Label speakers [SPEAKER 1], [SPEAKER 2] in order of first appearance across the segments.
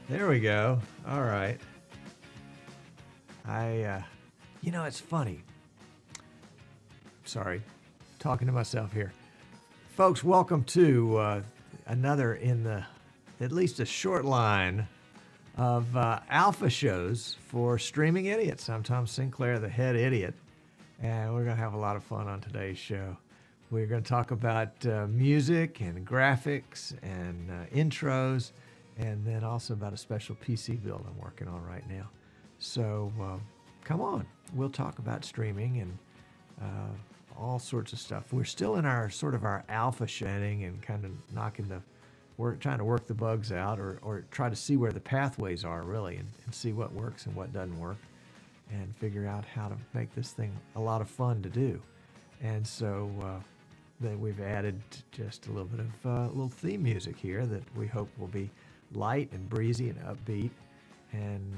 [SPEAKER 1] There we go. All right. It's funny. Sorry, talking to myself here. Folks, welcome to another in the, at least a short line of alpha shows for streaming idiots. I'm Tom Sinclair, the head idiot, and we're going to have a lot of fun on today's show. We're going to talk about music and graphics and intros, and then also about a special PC build I'm working on right now. So come on, we'll talk about streaming and all sorts of stuff. We're still in our sort of our alpha shedding and kind of trying to work the bugs out, or try to see where the pathways are really, and see what works and what doesn't work, and figure out how to make this thing a lot of fun to do. And so then we've added just a little bit of little theme music here that we hope will be light and breezy and upbeat, and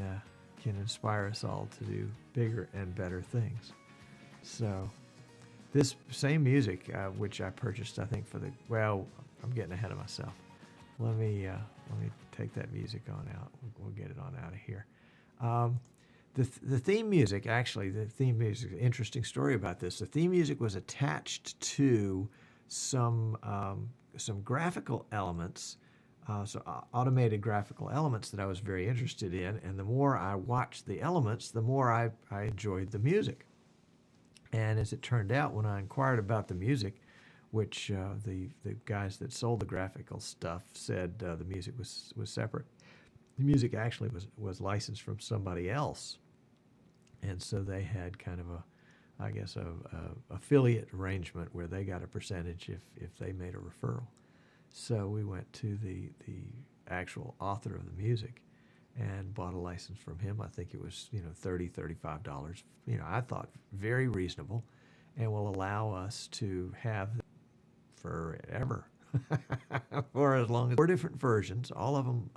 [SPEAKER 1] can inspire us all to do bigger and better things. So this same music, which I purchased, I think I'm getting ahead of myself. Let me take that music on out. We'll get it on out of here. The theme music, interesting story about this. The theme music was attached to some graphical elements, automated graphical elements that I was very interested in. And the more I watched the elements, the more I enjoyed the music. And as it turned out, when I inquired about the music, which the guys that sold the graphical stuff said the music was separate. The music actually was licensed from somebody else. And so they had kind of a affiliate arrangement where they got a percentage if they made a referral. So we went to the actual author of the music and bought a license from him. I think it was $30, $35. I thought very reasonable, and will allow us to have forever for as long as 4 different versions. All of them.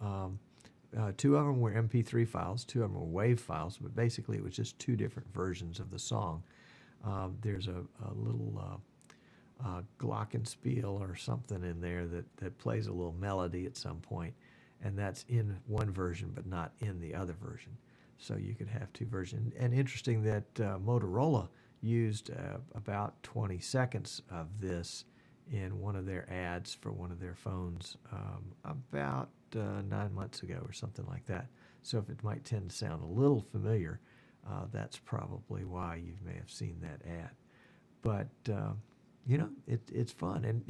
[SPEAKER 1] 2 of them were MP3 files, 2 of them were WAV files, but basically it was just 2 different versions of the song. There's a little glockenspiel or something in there that plays a little melody at some point, and that's in one version but not in the other version. So you could have 2 versions. And interesting that Motorola used about 20 seconds of this in one of their ads for one of their phones about 9 months ago or something like that. So if it might tend to sound a little familiar, that's probably why you may have seen that ad. But, it's fun. And,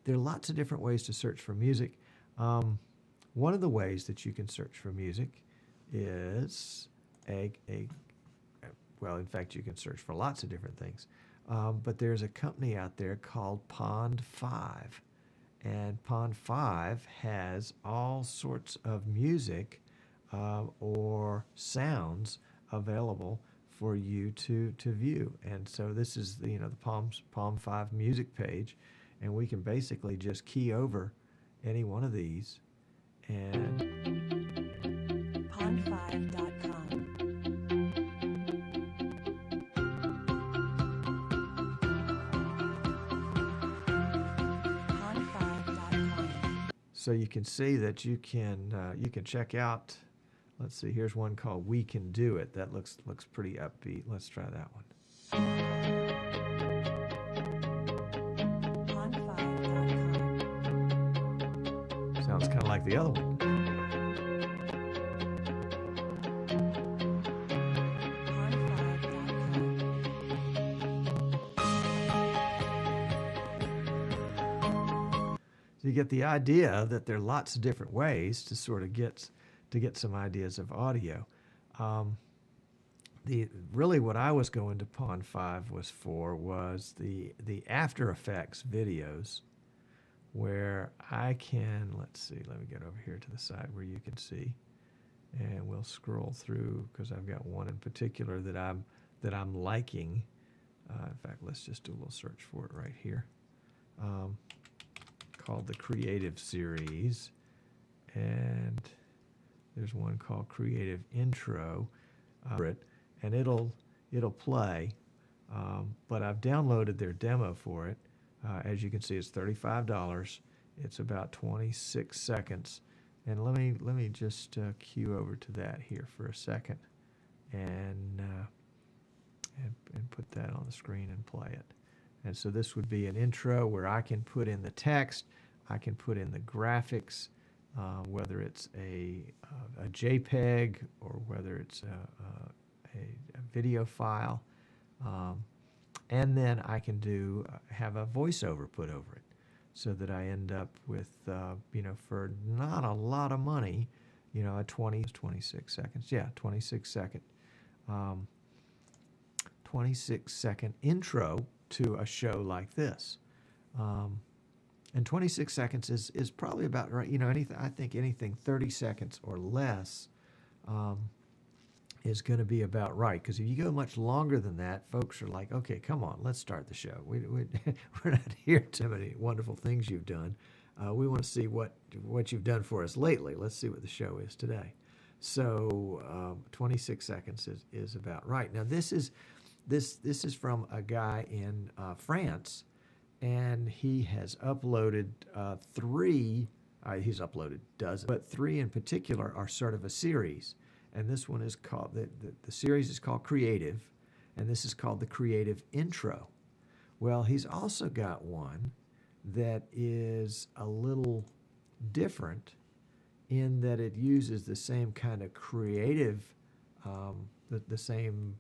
[SPEAKER 1] there are lots of different ways to search for music. One of the ways that you can search for music is in fact, you can search for lots of different things. But there's a company out there called Pond 5. And Pond 5 has all sorts of music or sounds available for you to view. And so this is the Palm 5 music page, and we can basically just key over any one of these and
[SPEAKER 2] pond5.com.
[SPEAKER 1] So you can see that you can check out. Let's see. Here's one called "We Can Do It." That looks pretty upbeat. Let's try that one.
[SPEAKER 2] Pond5.com.
[SPEAKER 1] Sounds kind of like the other one. So you get the idea that there are lots of different ways to sort of get some ideas of audio. Really what I was going to Pond 5 was the After Effects videos, where I can, let's see, let me get over here to the side where you can see, and we'll scroll through because I've got one in particular that I'm liking. In fact, let's just do a little search for it right here. Called the Creative Series, and there's one called Creative Intro, and it'll play, but I've downloaded their demo for it. As you can see, it's $35. It's about 26 seconds, And let me just cue over to that here for a second, and put that on the screen and play it. And so this would be an intro where I can put in the text, I can put in the graphics, whether it's a JPEG or whether it's a video file, and then I can have a voiceover put over it, so that I end up with for not a lot of money, a 26 seconds, 26-second intro to a show like this. And 26 seconds is probably about right. I think anything 30 seconds or less is going to be about right. Because if you go much longer than that, folks are like, okay, come on, let's start the show. We're not here to many wonderful things you've done. We want to see what you've done for us lately. Let's see what the show is today. So 26 seconds is about right. Now this is from a guy in France, and he has uploaded three. He's uploaded dozens, but three in particular are sort of a series. And this one is called, the series is called Creative, and this is called the Creative Intro. Well, he's also got one that is a little different in that it uses the same kind of creative, the same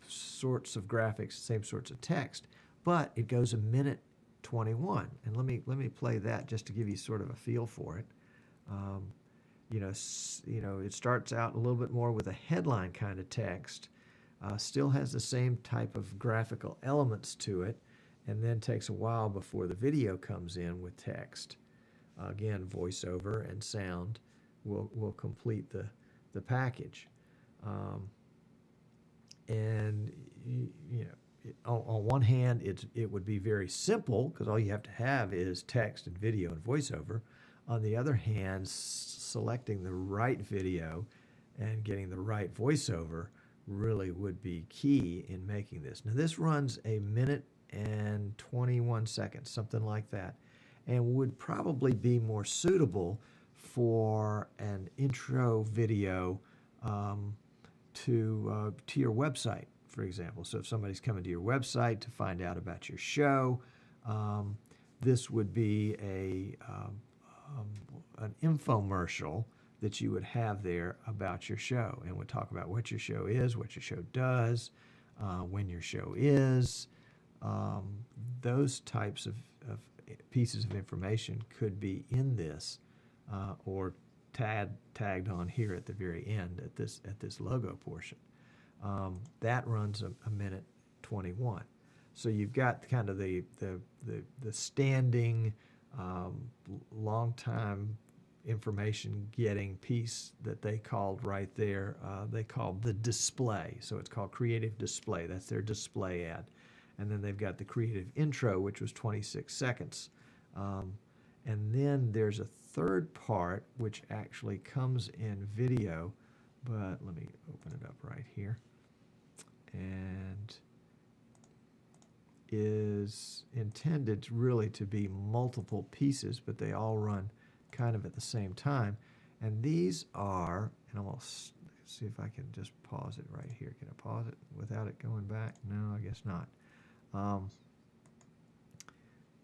[SPEAKER 1] sorts of graphics, same sorts of text, but it goes 1:21. And let me play that just to give you sort of a feel for it. It starts out a little bit more with a headline kind of text, still has the same type of graphical elements to it, and then takes a while before the video comes in with text. Again, voiceover and sound will complete the package. And on one hand, it would be very simple because all you have to have is text and video and voiceover. On the other hand, selecting the right video and getting the right voiceover really would be key in making this. Now this runs 1:21, something like that, and would probably be more suitable for an intro video to your website, for example. So if somebody's coming to your website to find out about your show, this would be an infomercial that you would have there about your show, and would talk about what your show is, what your show does, when your show is. Those types of pieces of information could be in this, or tagged on here at the very end at this logo portion. That runs 1:21. So you've got kind of the standing long time information getting piece that they called right there. They called the display. So it's called Creative Display. That's their display ad. And then they've got the Creative Intro, which was 26 seconds. And then there's a third part which actually comes in video, but let me open it up right here, and is intended really to be multiple pieces, but they all run kind of at the same time. And these are, and I'm going to see if I can just pause it right here. Can I pause it without it going back? No, I guess not.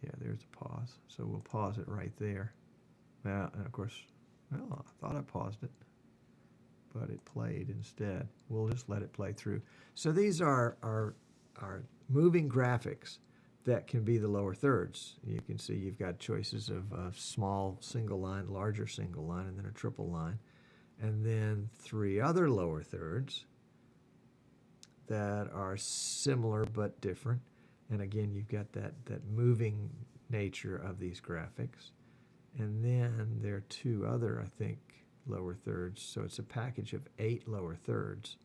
[SPEAKER 1] Yeah, there's a pause. So we'll pause it right there. Now, and of course, well, I thought I paused it, but it played instead. We'll just let it play through. So these are moving graphics that can be the lower thirds. You can see you've got choices of a small single line, larger single line, and then a triple line. And then three other lower thirds that are similar but different. And again, you've got that moving nature of these graphics. And then there are two other, I think, lower thirds. So it's a package of 8 lower thirds.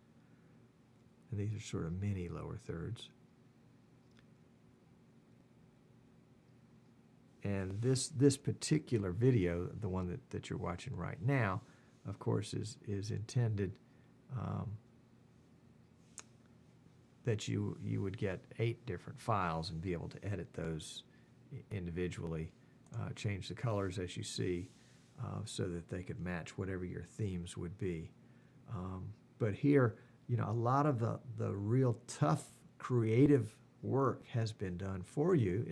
[SPEAKER 1] And these are sort of mini lower thirds. And this particular video, the one that you're watching right now, of course, is intended that you would get 8 different files and be able to edit those individually, change the colors as you see, so that they could match whatever your themes would be. But here, a lot of the real tough creative work has been done for you.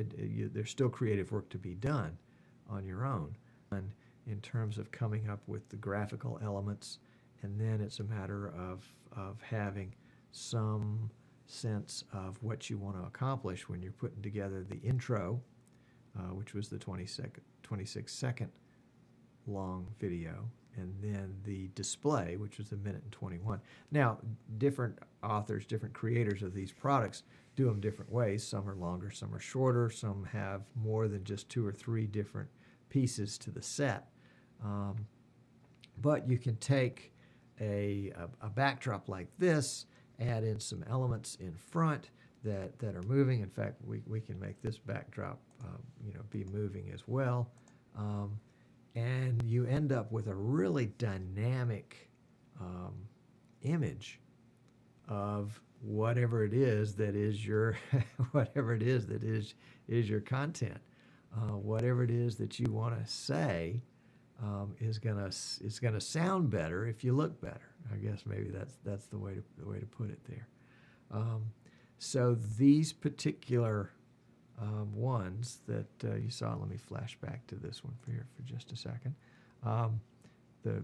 [SPEAKER 1] There's still creative work to be done on your own, and in terms of coming up with the graphical elements, and then it's a matter of having some sense of what you want to accomplish when you're putting together the intro, which was the 26-second long video, and then the display, which was a minute and 21. Now, different authors, different creators of these products do them different ways. Some are longer, some are shorter, some have more than just 2 or 3 different pieces to the set. But you can take a backdrop like this, add in some elements in front that are moving. In fact, we can make this backdrop be moving as well. And you end up with a really dynamic image of whatever it is that is your your content. Whatever it is that you want to say is gonna sound better if you look better. I guess maybe that's the way to put it there. So these particular ones that you saw, let me flash back to this one for just a second. The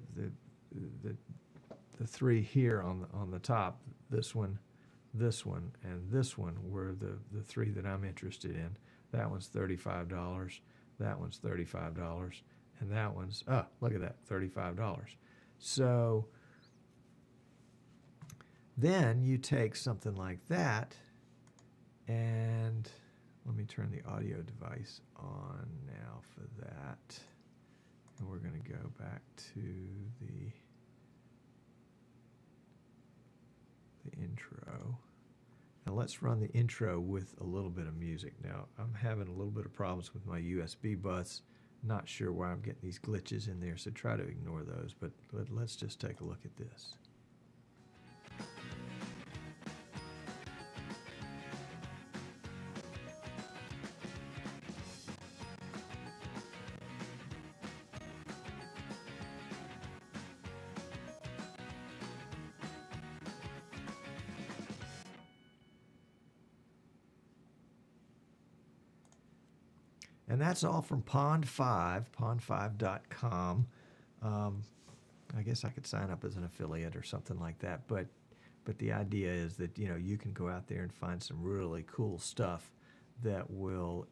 [SPEAKER 1] 3 here on the top, this one, and this one were the 3 that I'm interested in. That one's $35. That one's $35. And that one's, look at that, $35. So then you take something like that, and let me turn the audio device on now for that. And we're going to go back to the intro. Now let's run the intro with a little bit of music. Now I'm having a little bit of problems with my USB bus. Not sure why I'm getting these glitches in there, so try to ignore those. But let's just take a look at this. And that's all from Pond5, pond5.com. I guess I could sign up as an affiliate or something like that. But the idea is that, you can go out there and find some really cool stuff that will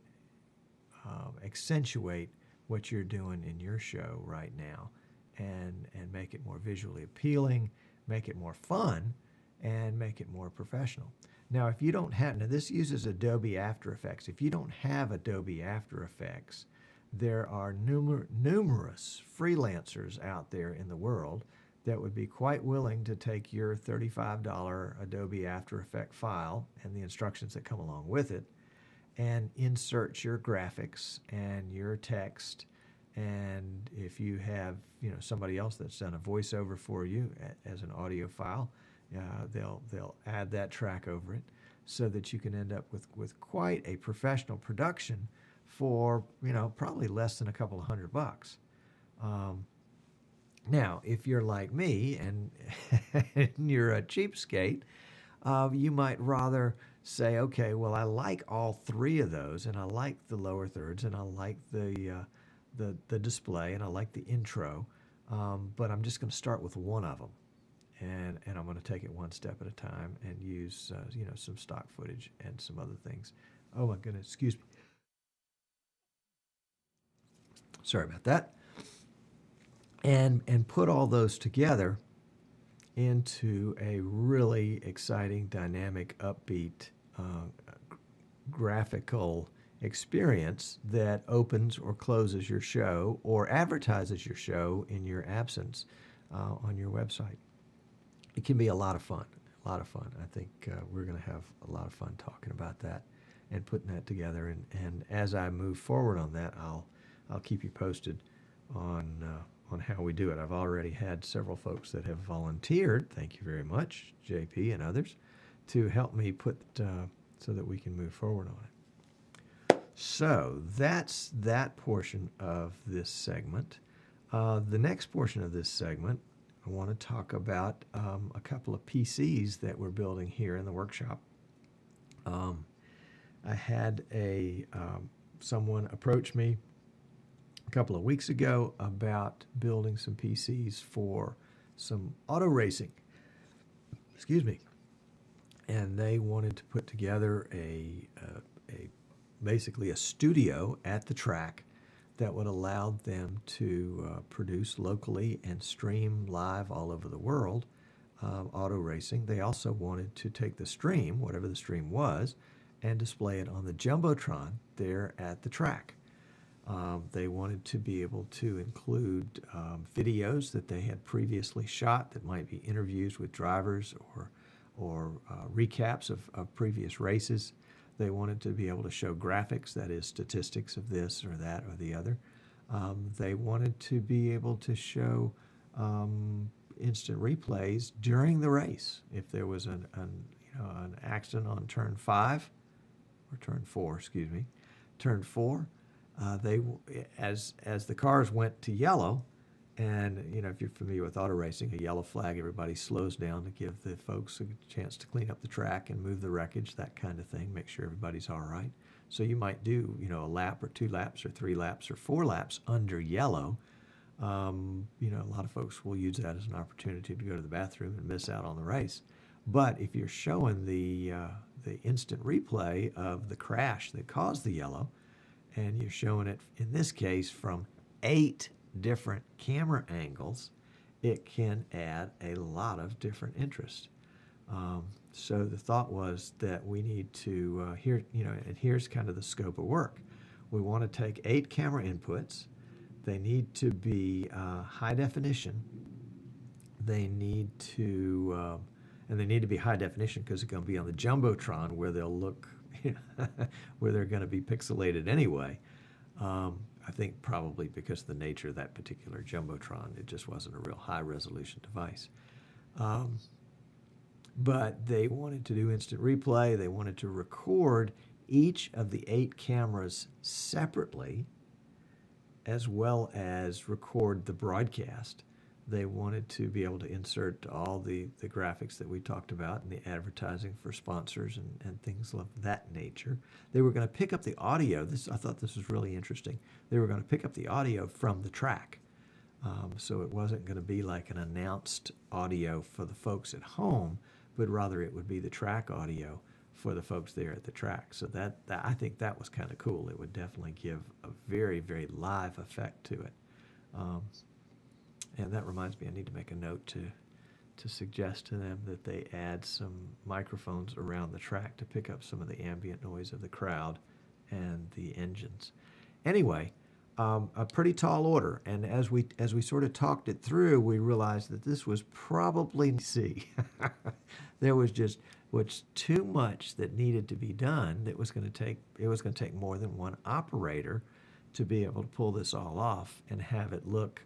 [SPEAKER 1] accentuate what you're doing in your show right now and make it more visually appealing, make it more fun, and make it more professional. Now, if you don't have, now this uses Adobe After Effects. If you don't have Adobe After Effects, there are numerous freelancers out there in the world that would be quite willing to take your $35 Adobe After Effects file and the instructions that come along with it and insert your graphics and your text. And if you have, somebody else that's done a voiceover for you as an audio file, they'll add that track over it so that you can end up with quite a professional production for, probably less than a couple of $100. Now, if you're like me and you're a cheapskate, you might rather say, okay, well, I like all 3 of those, and I like the lower thirds, and I like the display, and I like the intro, but I'm just going to start with one of them. And I'm going to take it one step at a time and use, some stock footage and some other things. Oh my goodness, excuse me. Sorry about that. And put all those together into a really exciting, dynamic, upbeat, graphical experience that opens or closes your show or advertises your show in your absence on your website. It can be a lot of fun, I think we're going to have a lot of fun talking about that and putting that together. And as I move forward on that, I'll keep you posted on how we do it. I've already had several folks that have volunteered, thank you very much, JP and others, to help me put so that we can move forward on it. So that's that portion of this segment. The next portion of this segment, I want to talk about a couple of PCs that we're building here in the workshop. I had someone approach me a couple of weeks ago about building some PCs for some auto racing. Excuse me. And they wanted to put together basically a studio at the track that would allow them to produce locally and stream live all over the world auto racing. They also wanted to take the stream, whatever the stream was, and display it on the Jumbotron there at the track. They wanted to be able to include videos that they had previously shot that might be interviews with drivers or recaps of previous races. They wanted to be able to show graphics, that is, statistics of this or that or the other. They wanted to be able to show instant replays during the race. If there was an accident on turn 5, or turn 4, excuse me, turn 4, as the cars went to yellow, and if you're familiar with auto racing, a yellow flag, everybody slows down to give the folks a chance to clean up the track and move the wreckage, that kind of thing, make sure everybody's all right. So you might do, a lap or 2 laps or 3 laps or 4 laps under yellow. A lot of folks will use that as an opportunity to go to the bathroom and miss out on the race. But if you're showing the instant replay of the crash that caused the yellow, and you're showing it, in this case, from 8 different camera angles, it can add a lot of different interest. So the thought was that we need to, and here's kind of the scope of work. We want to take 8 camera inputs. They need to be high definition. They need to be high definition because it's going to be on the Jumbotron where they'll look, where they're going to be pixelated anyway. I think probably because of the nature of that particular Jumbotron, it just wasn't a real high-resolution device. But they wanted to do instant replay. They wanted to record each of the 8 cameras separately, as well as record the broadcast. They wanted to be able to insert all the graphics that we talked about and the advertising for sponsors and things of that nature. They were going to pick up the audio. I thought this was really interesting. They were going to pick up the audio from the track. So it wasn't going to be like an announced audio for the folks at home, but rather it would be the track audio for the folks there at the track. So that I think that was kind of cool. It would definitely give a very, very live effect to it. And that reminds me, I need to make a note to suggest to them that they add some microphones around the track to pick up some of the ambient noise of the crowd and the engines. Anyway, a pretty tall order, and as we sort of talked it through, we realized that this was probably there was too much that needed to be done. It was going to take more than one operator to be able to pull this all off and have it look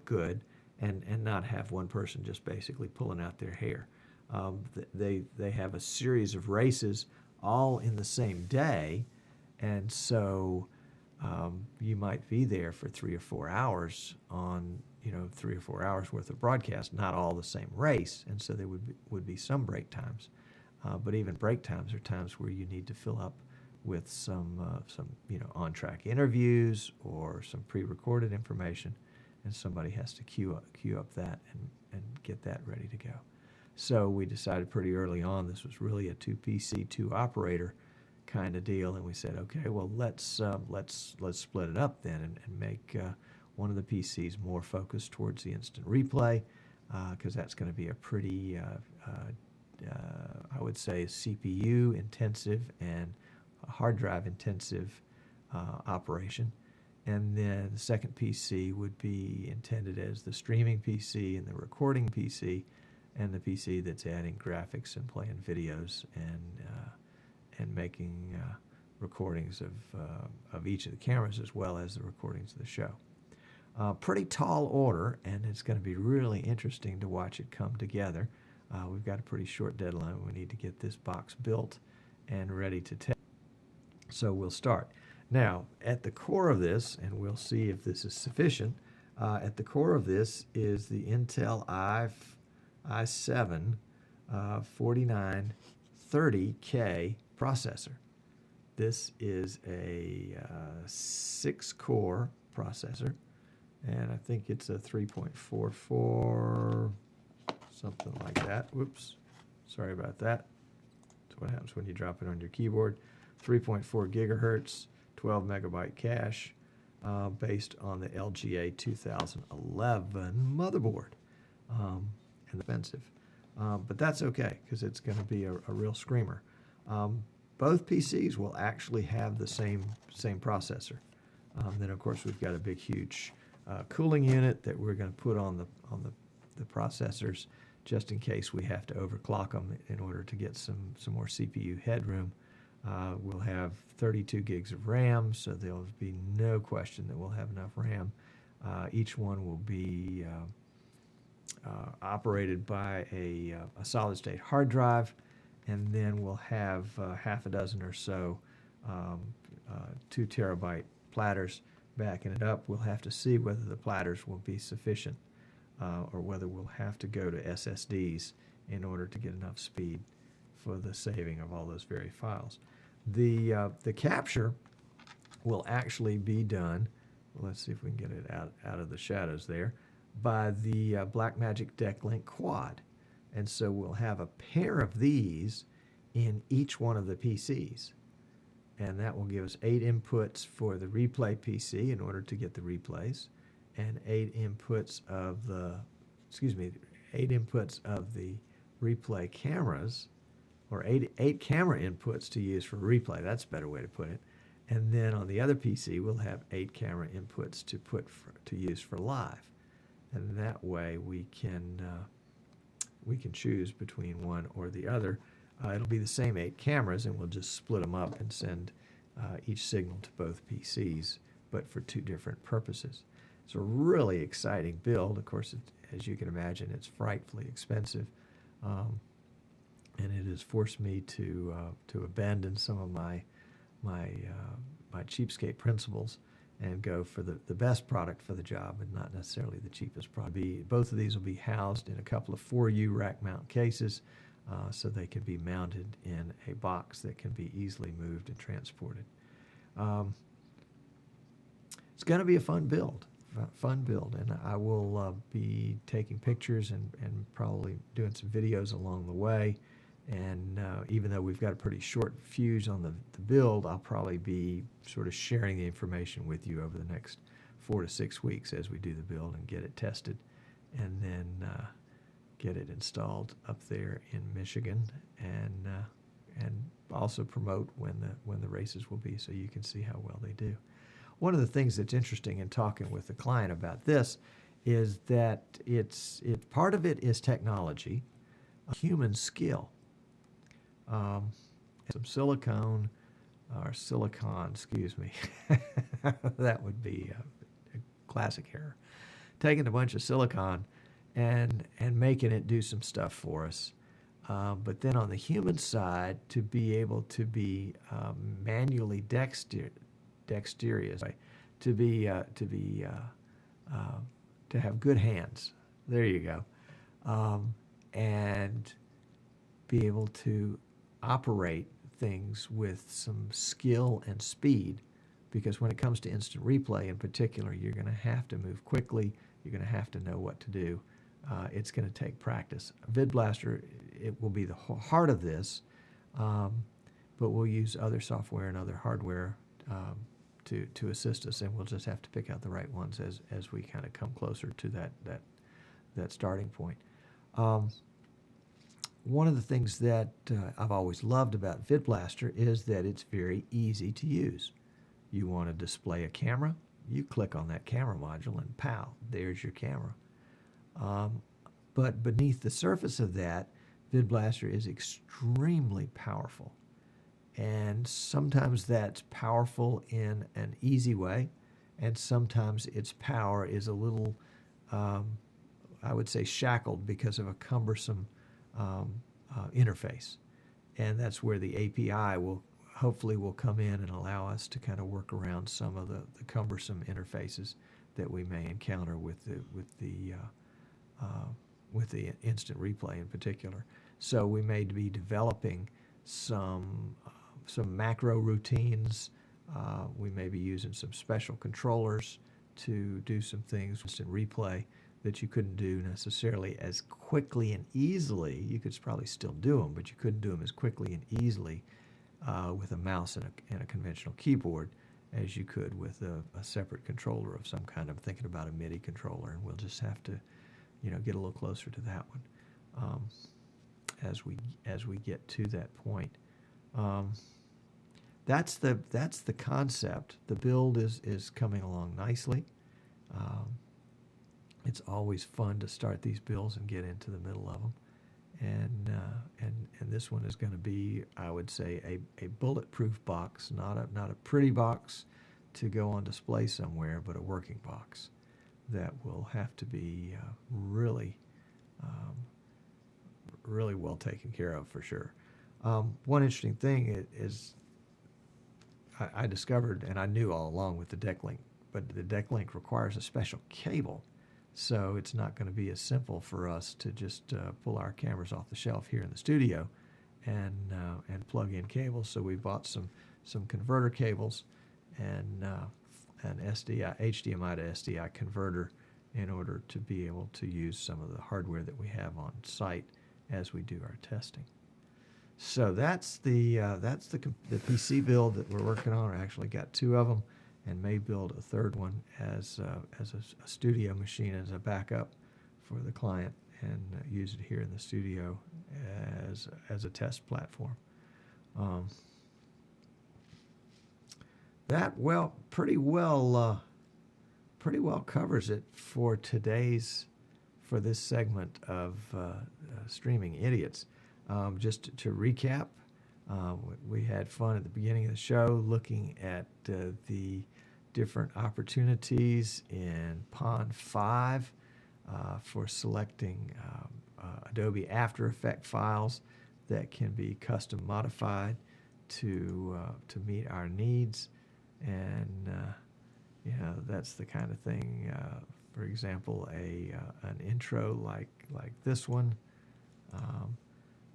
[SPEAKER 1] good, and not have one person just basically pulling out their hair. They have a series of races all in the same day, and so you might be there for 3 or 4 hours on 3 or 4 hours worth of broadcast, not all the same race, and so there would be some break times. But even break times are times where you need to fill up with some on-track interviews or some pre-recorded information, and somebody has to queue up that and get that ready to go. So we decided pretty early on this was really a 2 PC, 2 operator kind of deal, and we said, okay, well let's split it up then and make one of the PCs more focused towards the instant replay, because that's going to be a pretty, I would say, CPU intensive and hard drive intensive operation. And then the second PC would be intended as the streaming PC and the recording PC, and the PC that's adding graphics and playing videos and making recordings of each of the cameras as well as the recordings of the show. Pretty tall order, and it's going to be really interesting to watch it come together. We've got a pretty short deadline. We need to get this box built and ready to test. So we'll start. Now, at the core of this, and we'll see if this is sufficient, at the core of this is the Intel i7 4930K processor. This is a 6-core processor, and I think it's a 3.44, something like that. Whoops, sorry about that. That's what happens when you drop it on your keyboard. 3.4 gigahertz, 12 megabyte cache, based on the LGA 2011 motherboard. And expensive. But that's okay, because it's going to be a real screamer. Both PCs will actually have the same processor. Then, of course, we've got a big, huge cooling unit that we're going to put on the processors, just in case we have to overclock them in order to get some more CPU headroom. We'll have 32 gigs of RAM, so there'll be no question that we'll have enough RAM. Each one will be operated by a solid-state hard drive, and then we'll have half a dozen or so 2 terabyte platters backing it up. We'll have to see whether the platters will be sufficient, or whether we'll have to go to SSDs in order to get enough speed for the saving of all those very files. The capture will actually be done, well, let's see if we can get it out of the shadows there, by the Blackmagic DeckLink Quad. And so we'll have a pair of these in each one of the PCs. And that will give us 8 inputs for the replay PC in order to get the replays, and 8 inputs of the, 8 inputs of the replay cameras, or 8 camera inputs to use for replay. That's a better way to put it. And then on the other PC, we'll have 8 camera inputs to use for live. And that way we can choose between one or the other. It'll be the same 8 cameras, and we'll just split them up and send each signal to both PCs, but for 2 different purposes. It's a really exciting build. Of course, as you can imagine, it's frightfully expensive, and it has forced me to abandon some of my cheapskate principles and go for the best product for the job, and not necessarily the cheapest product. Both of these will be housed in a couple of 4U rack mount cases, so they can be mounted in a box that can be easily moved and transported. It's going to be a fun build, and I will be taking pictures and probably doing some videos along the way. And even though we've got a pretty short fuse on the build, I'll probably be sort of sharing the information with you over the next 4 to 6 weeks as we do the build and get it tested, and then get it installed up there in Michigan, and also promote when the races will be, so you can see how well they do. One of the things that's interesting in talking with the client about this is that it's part of it is technology, human skill. Some silicon, excuse me, that would be a classic error. Taking a bunch of silicon and making it do some stuff for us. But then on the human side, to be able to be manually dexterous, to have good hands. There you go, and be able to operate things with some skill and speed, because when it comes to instant replay in particular, you're going to have to move quickly. You're going to have to know what to do. It's going to take practice. VidBlaster, it will be the heart of this, but we'll use other software and other hardware to assist us, and we'll just have to pick out the right ones as we kind of come closer to that starting point. One of the things that I've always loved about VidBlaster is that it's very easy to use. You want to display a camera, you click on that camera module and pow, there's your camera. But beneath the surface of that, VidBlaster is extremely powerful. And sometimes that's powerful in an easy way, and sometimes its power is a little, I would say, shackled because of a cumbersome interface. And that's where the API will hopefully will come in and allow us to kind of work around some of the cumbersome interfaces that we may encounter with the instant replay in particular. So we may be developing some macro routines. We may be using some special controllers to do some things with instant replay that you couldn't do necessarily as quickly and easily. You could probably still do them, but you couldn't do them as quickly and easily with a mouse and a conventional keyboard as you could with a separate controller of some kind. I'm thinking about a MIDI controller, and we'll just have to, get a little closer to that one as we get to that point. That's the concept. The build is coming along nicely. It's always fun to start these builds and get into the middle of them, and this one is going to be, I would say, a bulletproof box, not a pretty box to go on display somewhere, but a working box that will have to be really well taken care of for sure. One interesting thing is I discovered, and I knew all along with the deck link, but the deck link requires a special cable. So it's not going to be as simple for us to just pull our cameras off the shelf here in the studio and plug in cables. So we bought some converter cables and an HDMI to SDI converter in order to be able to use some of the hardware that we have on site as we do our testing. So that's the PC build that we're working on. I actually got 2 of them, and may build a 3rd one as a studio machine as a backup for the client, and use it here in the studio as a test platform. That pretty well covers it for this segment of Streaming Idiots. Just to recap, we had fun at the beginning of the show looking at the different opportunities in Pond 5 for selecting Adobe After Effects files that can be custom modified to meet our needs, and that's the kind of thing. For example, an intro like this one.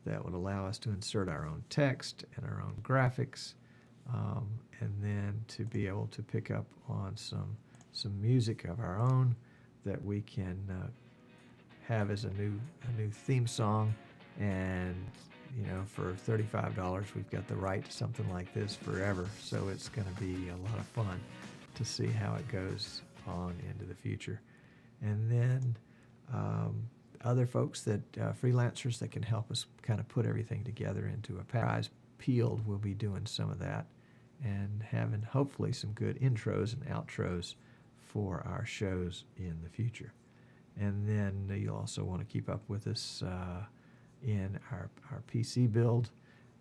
[SPEAKER 1] That would allow us to insert our own text and our own graphics, and then to be able to pick up on some music of our own that we can have as a new theme song. And for $35, we've got the right to something like this forever. So it's going to be a lot of fun to see how it goes on into the future. And then other folks freelancers that can help us kind of put everything together into a package. Peeled will be doing some of that and having hopefully some good intros and outros for our shows in the future. And then you'll also want to keep up with us in our PC build.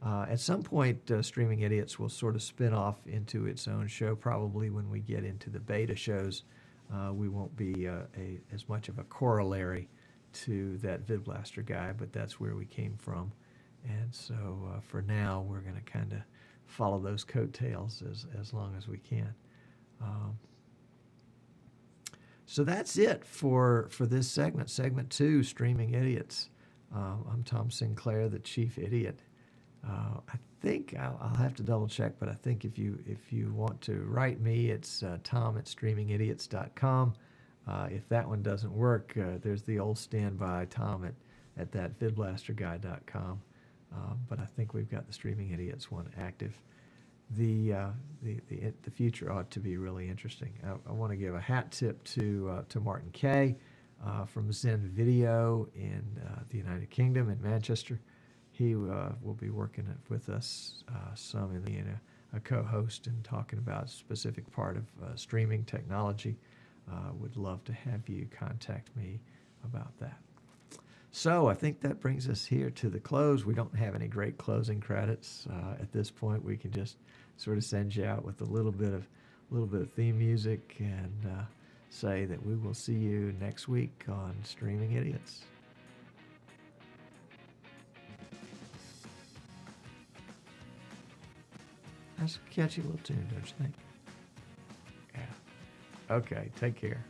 [SPEAKER 1] At some point, Streaming Idiots will sort of spin off into its own show, probably when we get into the beta shows. We won't be as much of a corollary to that VidBlaster Guy, but that's where we came from. And so for now, we're going to kind of follow those coattails as long as we can. So that's it for this segment. Segment 2, Streaming Idiots. I'm Tom Sinclair, the Chief Idiot. I think I'll have to double check, but I think if you want to write me, it's tom@streamingidiots.com. If that one doesn't work, there's the old standby, tom at that vidblasterguy.com. But I think we've got the Streaming Idiots one active. The future ought to be really interesting. I want to give a hat tip to Martin Kay from Zen Video in the United Kingdom in Manchester. He will be working with us some in being a co-host and talking about a specific part of streaming technology. Would love to have you contact me about that. So I think that brings us here to the close. We don't have any great closing credits at this point. We can just sort of send you out with a little bit of theme music and say that we will see you next week on Streaming Idiots. That's a catchy little tune, don't you think? Yeah. Okay, take care.